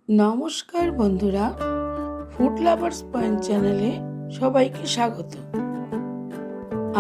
নমস্কার বন্ধুরা, food lovers point চ্যানেলে সবাইকে স্বাগত।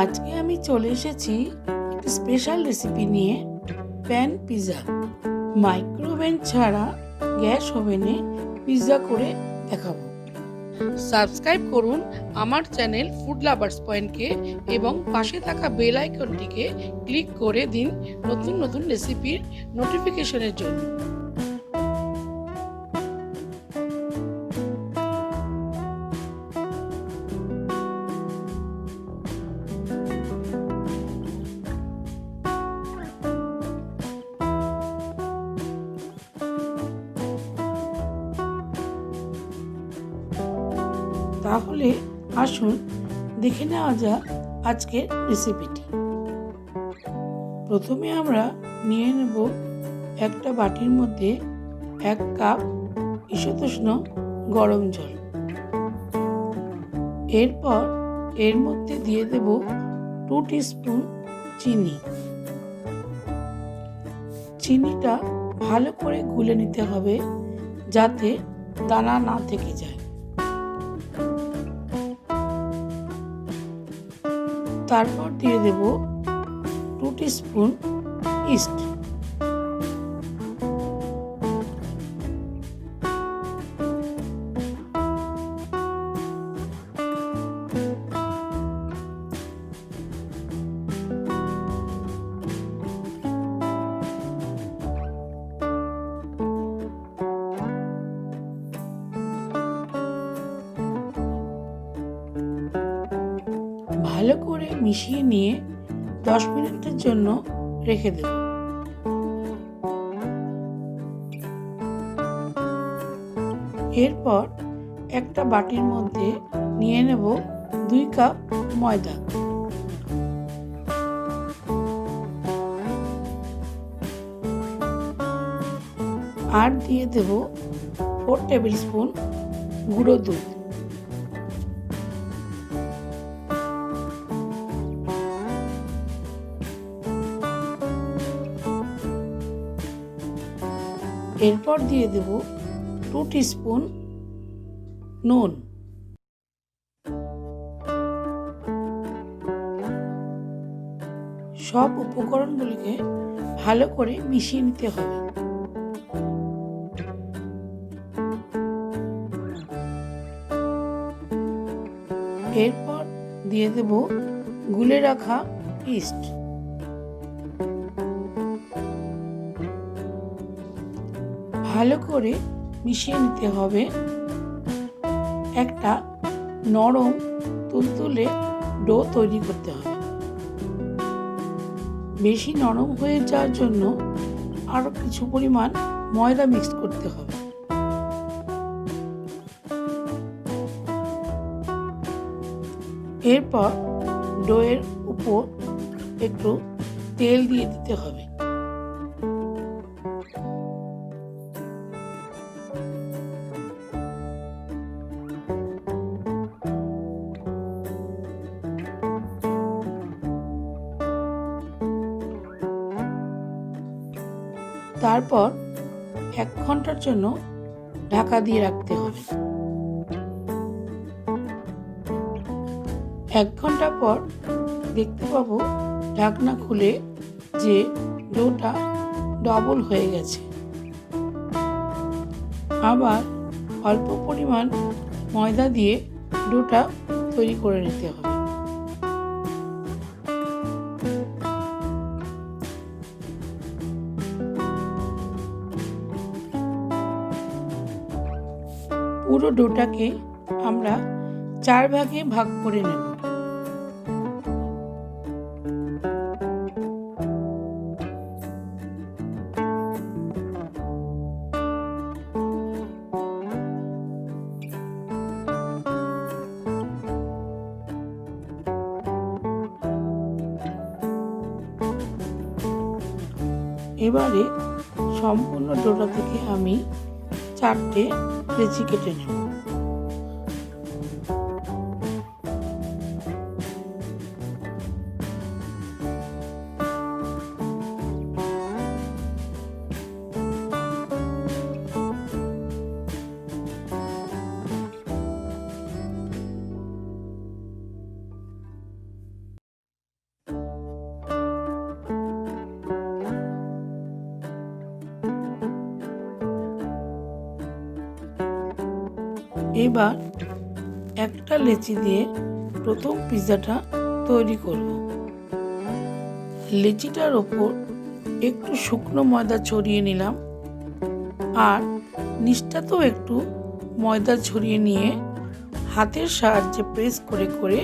আজকে আমি চলে এসেছি একটি স্পেশাল রেসিপি নিয়ে, প্যান পিৎজা। মাইক্রোওভেন ছাড়া গ্যাস ওভেনে পিৎজা করে দেখাবো। সাবস্ক্রাইব করুন আমার চ্যানেল ফুড লাভার্স পয়েন্টকে এবং পাশে থাকা বেল আইকনটিকে ক্লিক করে দিন নতুন নতুন রেসিপির নোটিফিকেশনের জন্য। তাহলে আসুন দেখে নেওয়া যাক আজকের রেসিপিটি। প্রথমে আমরা নিয়ে নেব একটা বাটির মধ্যে 1 কাপ ঈশতুষ্ণ গরম জল। এরপর এর মধ্যে দিয়ে দেব 2 টিস্পুন চিনি। চিনিটা ভালো করে গুলে নিতে হবে যাতে দানা না থেকে যায়। তারপর দিয়ে দেব 2 টিস্পুন ইস্ট। ভালো করে মিশিয়ে নিয়ে 10 মিনিটের জন্য রেখে দেব। এরপর একটা বাটির মধ্যে নিয়ে নেব 2 কাপ ময়দা। আর দিয়ে দেব 4 টেবিল স্পুন গুঁড়ো দুধ। এরপর দিয়ে দেব 2 টিস্পুন নুন। সব উপকরণগুলিকে ভালো করে মিশিয়ে নিতে হবে। এরপর দিয়ে দেব গুলে রাখা ইস্ট। ভালো করে মিশিয়ে নিতে হবে। একটা নরম তুলতুলে ডো তৈরি করতে হবে। বেশি নরম হয়ে যাওয়ার জন্য আরও কিছু পরিমাণ ময়দা মিক্স করতে হবে। এরপর ডোয়ের উপর একটু তেল দিয়ে দিতে হবে। তারপর 1 ঘন্টার জন্য ঢাকা দিয়ে রাখতে হবে। 1 ঘন্টা পর দেখতে পাবো ঢাকনা খুলে যে ডোটা ডবল হয়ে গেছে। আবার অল্প পরিমাণ ময়দা দিয়ে ডোটা তৈরি করে নিতে হবে। পুরো ডোটাকে আমরা 4 ভাগে ভাগ করে নেব। এবারে সম্পূর্ণ ডোটা থেকে আমি 4টে লেচি কেটে নেব। এবার একটা লেচি দিয়ে প্রথম পিৎজাটা তৈরি করব। লেচিটার ওপর একটু শুকনো ময়দা ছড়িয়ে নিলাম, আর নিচটাতেও একটু ময়দা ছড়িয়ে নিয়ে হাতের সাহায্যে প্রেস করে করে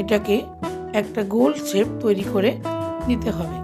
এটাকে একটা গোল শেপ তৈরি করে নিতে হবে।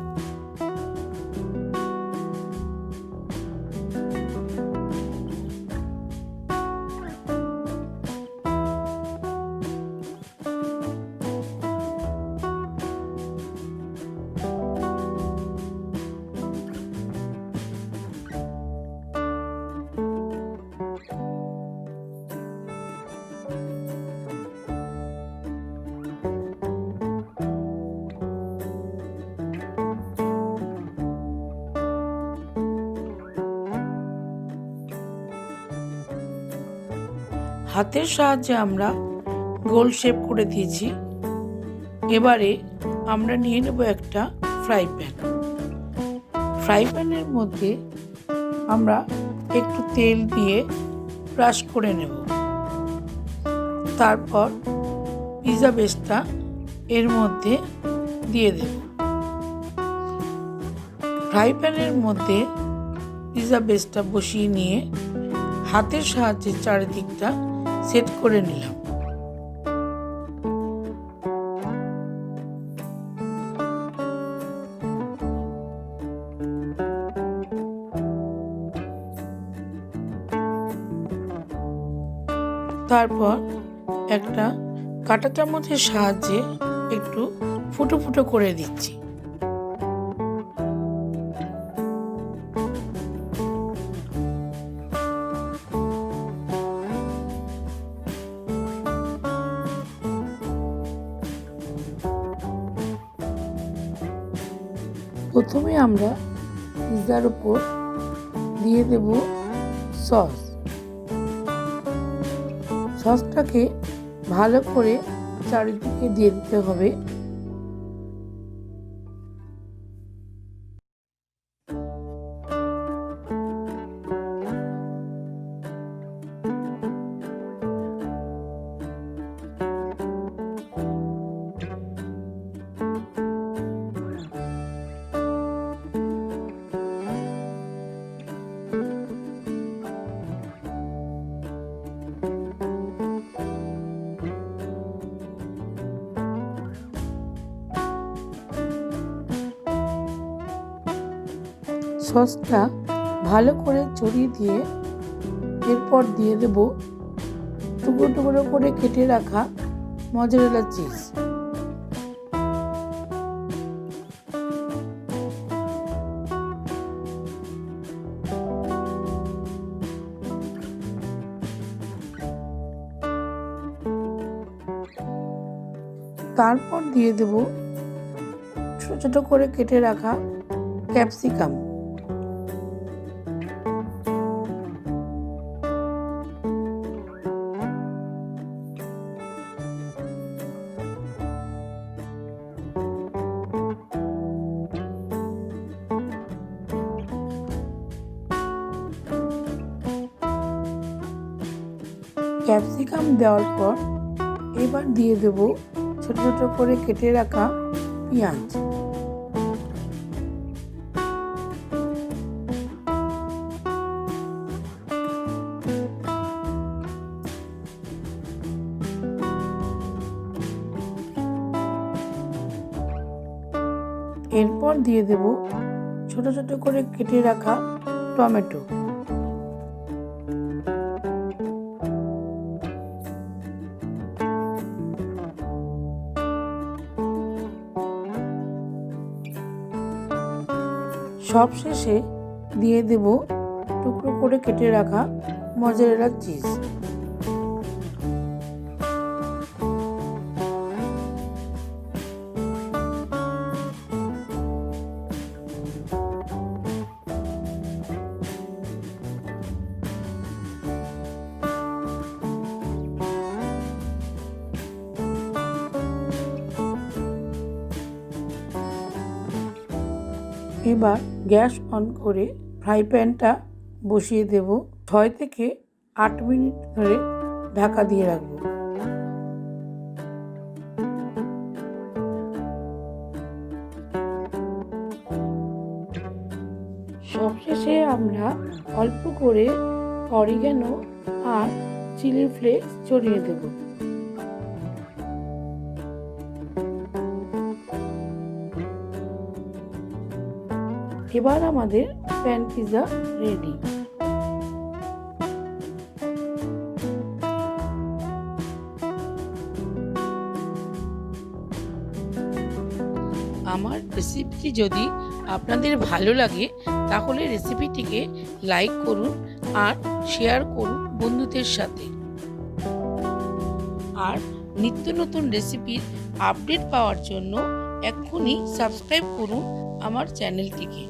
হাতের সাহায্যে আমরা গোল শেপ করে দিয়েছি। এবারে আমরা নিয়ে নেব একটা ফ্রাই প্যান। ফ্রাই প্যানের মধ্যে আমরা একটু তেল দিয়ে ব্রাশ করে নেব। তারপর পিৎজা বেসটা এর মধ্যে দিয়ে দেব। ফ্রাই প্যানের মধ্যে পিৎজা বেসটা বসিয়ে নিয়ে হাতের সাহায্যে চারিদিকটা সেট করে নিলাম। তারপর একটা কাঁটা চামচের সাহায্যে একটু ফুটো ফুটো করে দিচ্ছি। প্রথমে আমরা পিৎজার উপর দিয়ে দেব সস। সসটাকে ভালো করে চারিদিকে দিয়ে দিতে হবে। সসটা ভালো করে ছড়িয়ে দিয়ে এরপর দিয়ে দেব টুকরো টুকরো করে কেটে রাখা মজারেলা চিজ। তারপর দিয়ে দেব ছোট ছোট করে কেটে রাখা ক্যাপসিকাম। ক্যাপসিকাম দেওয়ার পর এবার দিয়ে দেব ছোট ছোট করে কেটে রাখা পেঁয়াজ। এরপর দিয়ে দেব ছোট ছোট করে কেটে রাখা টমেটো। সবশেষে দিয়ে দেব টুকরো করে কেটে রাখা মজারেলা চিজ। এবার গ্যাস অন করে ফ্রাই প্যানটা বসিয়ে দেব। 6 থেকে 8 মিনিট ধরে ঢাকা দিয়ে রাখবো। সবশেষে আমরা অল্প করে অরিগ্যানো আর চিলি ফ্লেক্স ছড়িয়ে দেব। এবার আমাদের প্যান পিৎজা রেডি। আমার রেসিপিটি যদি আপনাদের ভালো লাগে তাহলে রেসিপিটিকে লাইক করুন আর শেয়ার করুন বন্ধুদের সাথে। আর নিত্য নতুন রেসিপির আপডেট পাওয়ার জন্য এক্ষুনি সাবস্ক্রাইব করুন আমার চ্যানেলটিকে।